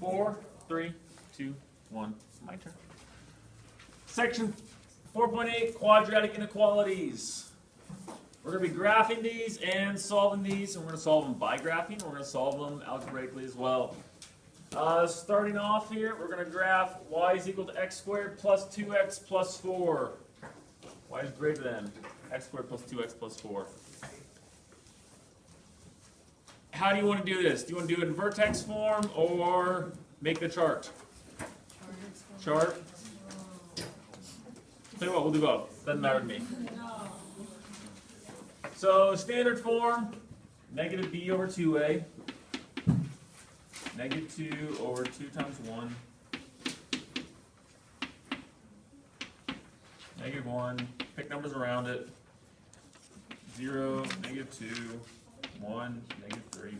4, 3, 2, 1. My turn. Section 4.8, quadratic inequalities. We're going to be graphing these and solving these, and we're going to solve them by graphing. We're going to solve them algebraically as well. Starting off here, we're going to graph y is equal to x squared plus 2x plus 4. Y is greater than x squared plus 2x plus 4. How do you want to do this? Do you want to do it in vertex form or make the chart? Chart? Tell you what, we'll do both. Doesn't matter to me. So standard form, negative b over 2a. Negative 2 over 2 times 1. Negative 1. Pick numbers around it. 0, negative 2, 1, negative 3.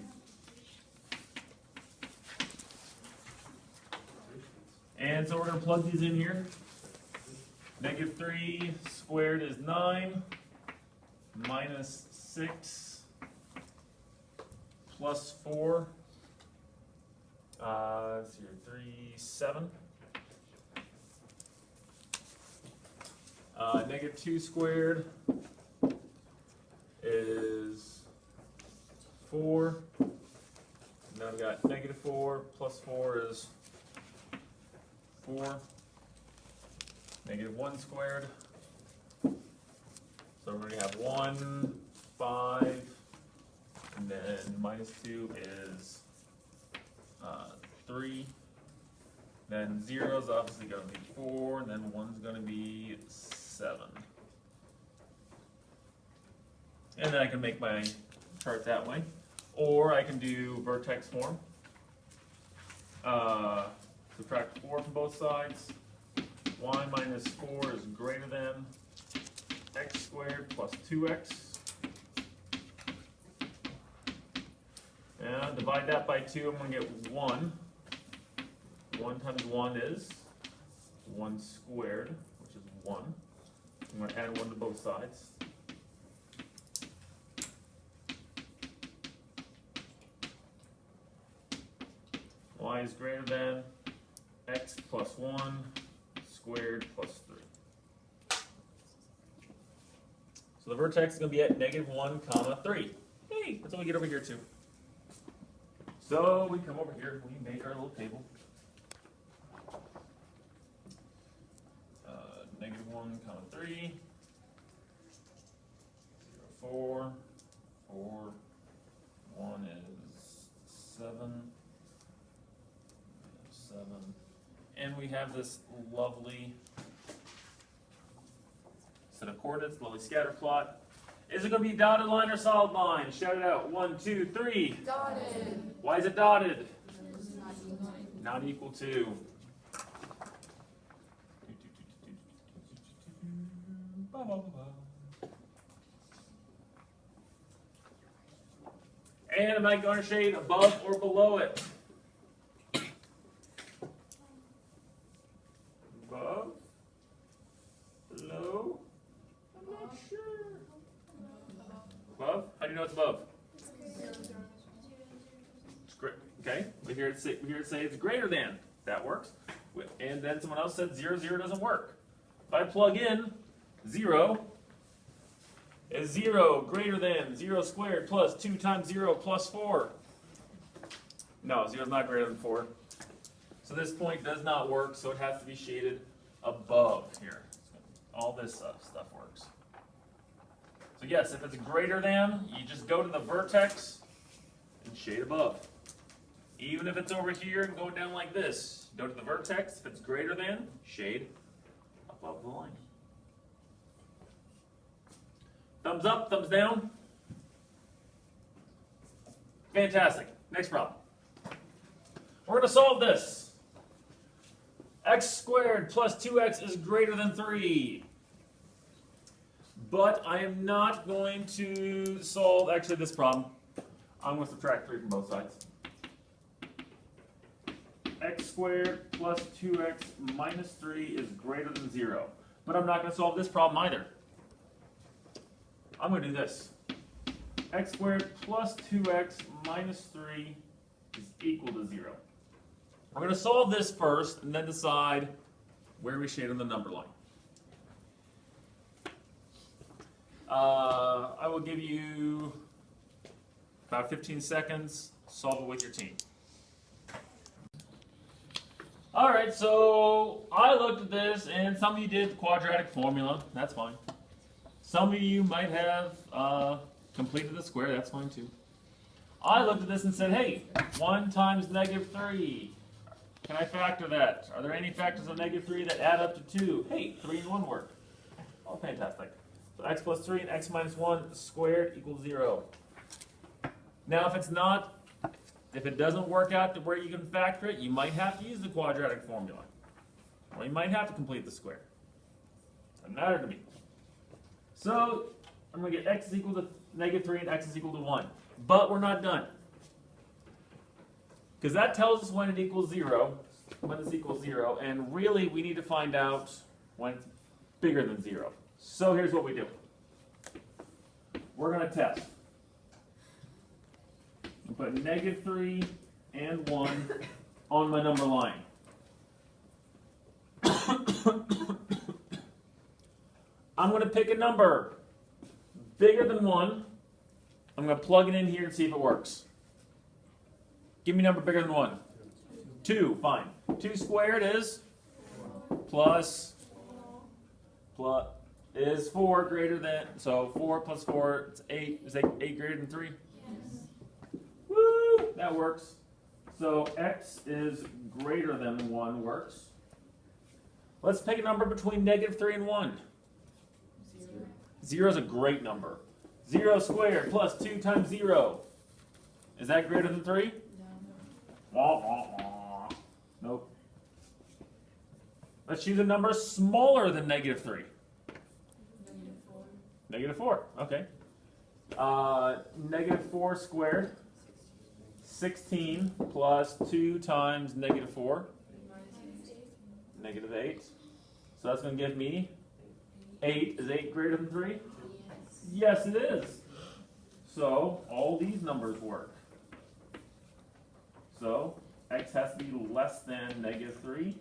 And so we're going to plug these in here. Negative 3 squared is 9. Minus 6 plus 4. Let's see here, 3, 7. Negative 2 squared is 4. Now I've got negative 4 plus 4 is 4. Negative 1 squared. So we're going to have 1, 5, and then minus 2 is 3. Then 0 is obviously going to be 4, and then 1 is going to be 7. And then I can make my chart that way. Or I can do vertex form. Subtract 4 from both sides. Y minus 4 is greater than x squared plus 2x. And divide that by 2, I'm going to get 1. 1 times 1 is 1 squared, which is 1. I'm going to add 1 to both sides. Y is greater than x plus 1 squared plus 3. So the vertex is going to be at negative 1 comma 3. Hey, that's what we get over here too. So we come over here, we make our little table. Negative 1 comma 3. 0, 4. 4. 1 is 7. 7. And we have this lovely set of coordinates, lovely scatter plot. Is it going to be dotted line or solid line? Shout it out. 1, 2, 3. Dotted. Why is it dotted? Not equal to. And am I going to shade above or below it? Above? Below? I'm not sure. Above? How do you know it's above? It's great. Okay. We hear it say it's greater than. That works. And then someone else said 0, 0 doesn't work. If I plug in 0 is 0 greater than 0 squared plus 2 times 0 plus 4. No, 0 is not greater than 4. So this point does not work, so it has to be shaded above here. All this stuff works. So yes, if it's greater than, you just go to the vertex and shade above. Even if it's over here and going down like this, go to the vertex. If it's greater than, shade above the line. Thumbs up, thumbs down. Fantastic. Next problem. We're going to solve this. X squared plus 2x is greater than 3. But I am not going to solve actually this problem. I'm going to subtract 3 from both sides. X squared plus 2x minus 3 is greater than 0. But I'm not going to solve this problem either. I'm going to do this. X squared plus 2x minus 3 is equal to 0. We're going to solve this first and then decide where we shade on the number line. I will give you about 15 seconds. Solve it with your team. All right, so I looked at this, and some of you did the quadratic formula. That's fine. Some of you might have completed the square. That's fine too. I looked at this and said, hey, 1 times -3. Can I factor that? Are there any factors of -3 that add up to 2? Hey, 3 and 1 work. Oh, fantastic. So x plus 3 and x minus 1 squared equals 0. Now, if it doesn't work out to where you can factor it, you might have to use the quadratic formula. Or you might have to complete the square. Doesn't matter to me. So, I'm going to get x is equal to -3 and x is equal to 1. But we're not done. Because that tells us when it equals 0, and really we need to find out when it's bigger than 0. So here's what we do. We're going to test. We'll put -3 and 1 on my number line. I'm going to pick a number bigger than 1. I'm going to plug it in here and see if it works. Give me a number bigger than 1. 2, fine. 2 squared is plus is 4 greater than, so 4 plus 4, it's 8. Is 8 greater than 3? Yes. Woo! That works. So x is greater than 1 works. Let's pick a number between -3 and 1. 0. 0 is a great number. 0 squared plus 2 times 0. Is that greater than 3? No. Wah, wah, wah. Nope. Let's choose a number smaller than -3. -4. -4, okay. -4 squared, 16 plus 2 times -4, -8. So that's going to give me 8. Is 8 greater than 3? Yes. Yes, it is. So all these numbers work. So x has to be less than -3,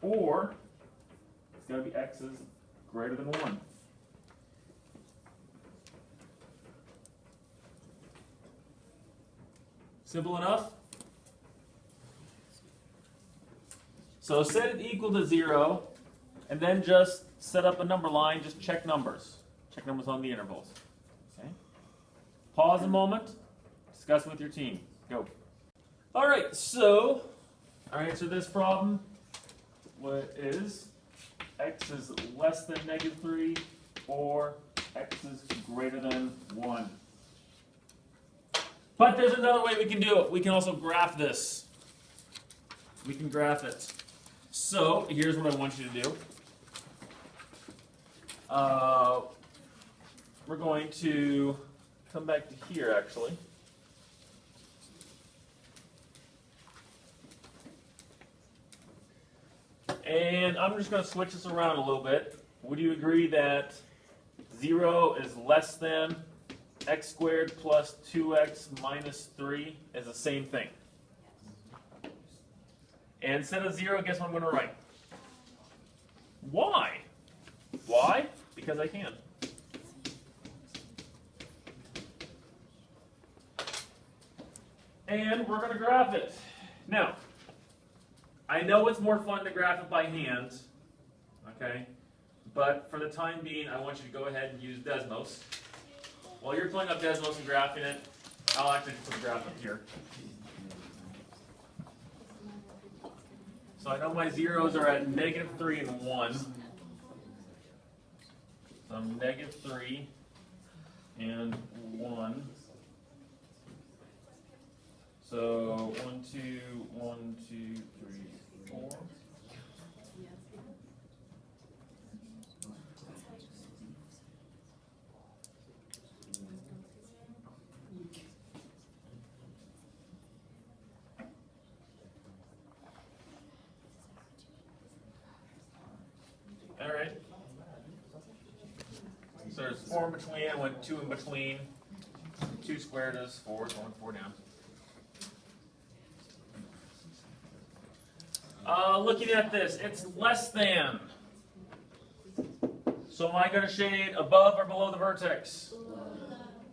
or it's got to be x is greater than 1. Simple enough? So set it equal to 0, and then just set up a number line, just check numbers. Check numbers on the intervals. Okay. Pause a moment, discuss with your team. Go. All right, so our answer to this problem is x is less than -3 or x is greater than 1. But there's another way we can do it. We can also graph this. We can graph it. So here's what I want you to do. We're going to come back to here, actually. And I'm just going to switch this around a little bit. Would you agree that 0 is less than x squared plus 2x minus 3 is the same thing? And instead of 0, guess what I'm going to write? Why? Why? Because I can. And we're going to graph it. Now, I know it's more fun to graph it by hand, okay? But for the time being, I want you to go ahead and use Desmos. While you're pulling up Desmos and graphing it, I'll actually put the graph up here. So I know my zeros are at -3 and 1. So I'm -3 and 1. So 1, 2, 1, 2, 3, 4. All right. So there's 4 in between, I went 2 in between. 2 squared is 4, so I went 4 down. Looking at this, it's less than. So am I going to shade above or below the vertex?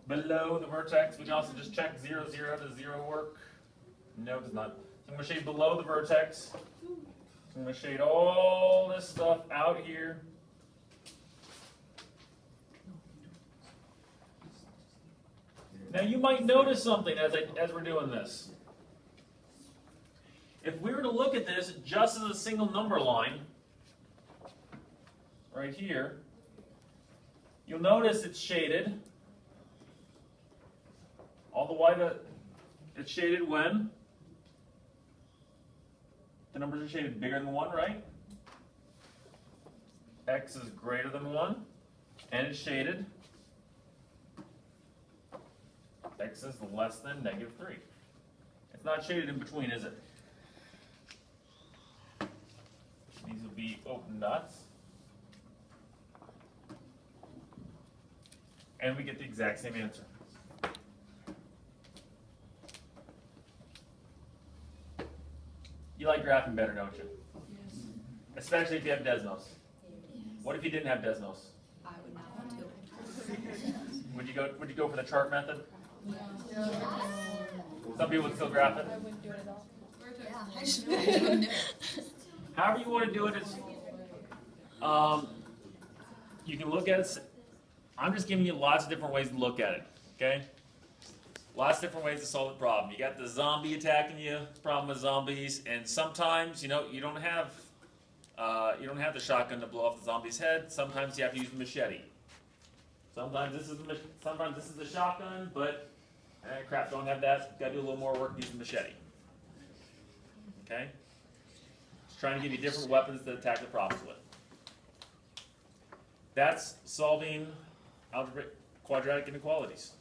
Below the vertex. We can also just check 0, 0. Does 0 work? No, it does not. So I'm going to shade below the vertex. So I'm going to shade all this stuff out here. Now you might notice something as we're doing this. If we were to look at this just as a single number line, right here, you'll notice it's shaded. All the way that it's shaded when the numbers are shaded bigger than 1, right? X is greater than 1, and it's shaded. X is less than -3. It's not shaded in between, is it? These will be open dots. And we get the exact same answer. You like graphing better, don't you? Yes. Especially if you have Desmos. Yes. What if you didn't have Desmos? I would not want to. Would you go for the chart method? Yeah. Some people would still graph it. I wouldn't do it at all. Yeah, I just wouldn't do it. However you want to do it, it's, you can look at it. I'm just giving you lots of different ways to look at it, okay? Lots of different ways to solve the problem. You got the zombie attacking you, problem with zombies, and sometimes, you know, you don't have the shotgun to blow off the zombie's head. Sometimes you have to use a machete. Sometimes this is the shotgun, but crap, don't have that. Got to do a little more work using machete. Okay? Just trying to give you different weapons to attack the problems with. That's solving algebraic quadratic inequalities.